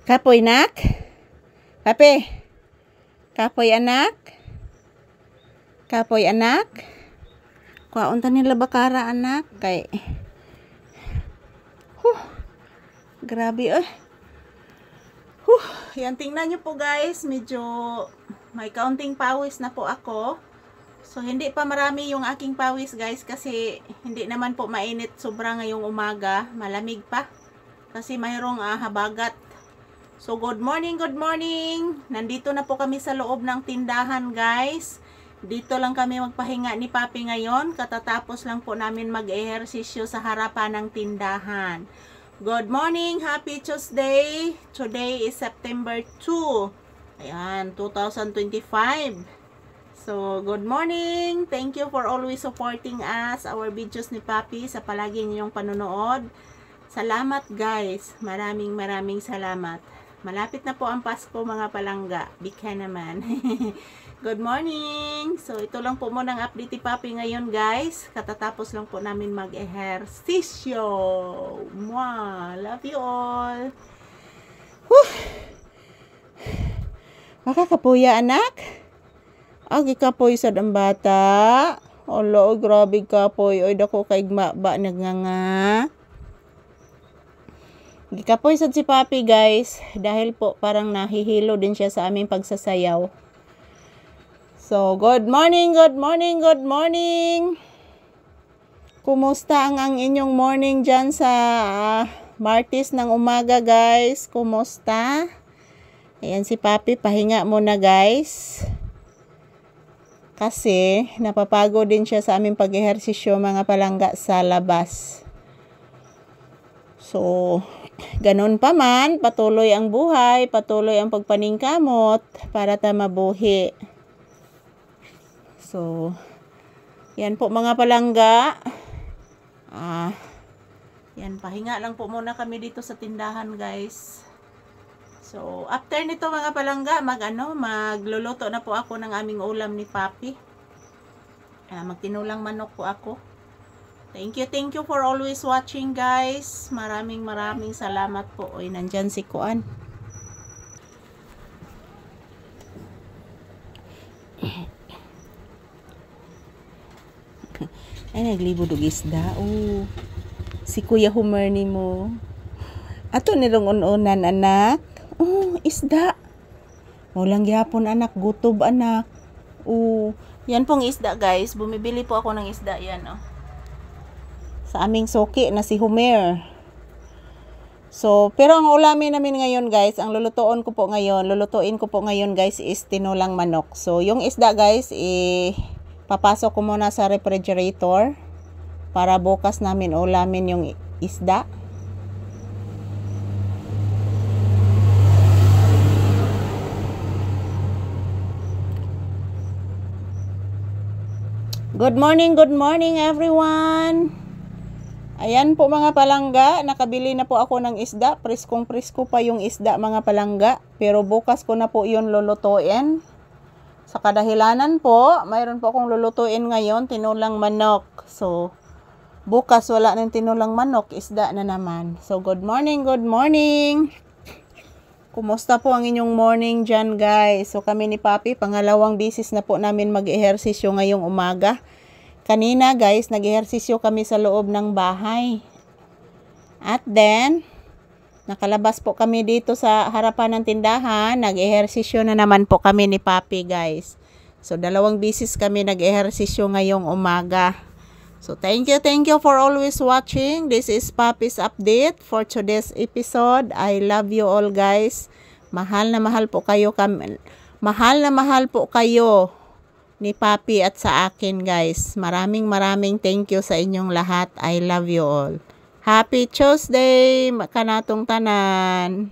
Kapoy nak? Papi? Kapoy anak? Kapoy anak? Kwaon ta nila bakara anak kay grabe yan, tingnan nyo po guys, medyo may kaunting pawis na po ako. So hindi pa marami yung aking pawis guys, kasi hindi naman po mainit sobra ngayong umaga, malamig pa kasi mayroong habagat. So good morning, good morning. Nandito na po kami sa loob ng tindahan guys. Dito lang kami magpahinga ni Papi ngayon. Katatapos lang po namin mag-ehersisyo sa harapan ng tindahan. Good morning, happy Tuesday. Today is September 2. Ayan, 2025. So good morning. Thank you for always supporting us, our videos ni Papi, sa palagi ninyong panonood. Salamat guys. Maraming salamat. Malapit na po ang Pasko mga palangga. Bika naman. Good morning! So, ito lang po muna ang update ni Papi ngayon guys. Katatapos lang po namin mag-ehersisyo. Mwah! Love you all! Whew! Makakapuya anak? Agi kapoy sad ang bata. Olo, grabe kapoy. Oy, dako kay ba nagnganga. Gikapoy sad si Papi guys, dahil po parang nahihilo din siya sa aming pagsasayaw. So, good morning, good morning, good morning. Kumusta ang inyong morning dyan sa Martes ng umaga guys? Kumusta? Ayan si Papi, pahinga muna guys. Kasi napapagod din siya sa aming pag-ehersisyo mga palangga sa labas. So, ganun pa man, patuloy ang buhay, patuloy ang pagpaningkamot para ta mabuhi. So, yan po mga palangga. Yan, pahinga lang po muna kami dito sa tindahan guys. So, after nito mga palangga, magluluto na po ako ng aming ulam ni Papi. Magtinulang manok po ako. Thank you for always watching guys. Maraming salamat po. Oy, nandyan si Kuan. Ay, naglibod og isda. Oh. Si Kuya Homer ni mo. Ato nilong unan anak. Oh, isda. Walang gyapon anak, gutob anak. Oh, yan pong isda guys. Bumibili po ako ng isda yan oh. Sa aming soki na si Homer. So, pero ang ulamin namin ngayon guys, ang lulutuin ko po ngayon guys is tinulang manok. So, yung isda guys, papasok ko muna sa refrigerator para bukas namin ulamin yung isda. Good morning everyone. Ayan po mga palangga, nakabili na po ako ng isda. Preskong presko pa yung isda mga palangga. Pero bukas ko na po yun lulutuin. Sa kadahilanan po, mayroon po akong lulutuin ngayon, tinulang manok. So, bukas wala ng tinulang manok, isda na naman. So, good morning, good morning. Kumusta po ang inyong morning dyan guys? So, kami ni Papi, pangalawang bisis na po namin mag-ehersisyo ngayong umaga. Kanina guys, nag-ehersisyo kami sa loob ng bahay. At then, nakalabas po kami dito sa harapan ng tindahan. Nag-ehersisyo na naman po kami ni Papi guys. So, dalawang bisis kami nag-ehersisyo ngayong umaga. So, thank you for always watching. This is Papi's update for today's episode. I love you all guys. Mahal na mahal po kayo ni Papi at sa akin guys. Maraming thank you sa inyong lahat. I love you all. Happy Tuesday kanatong tanan.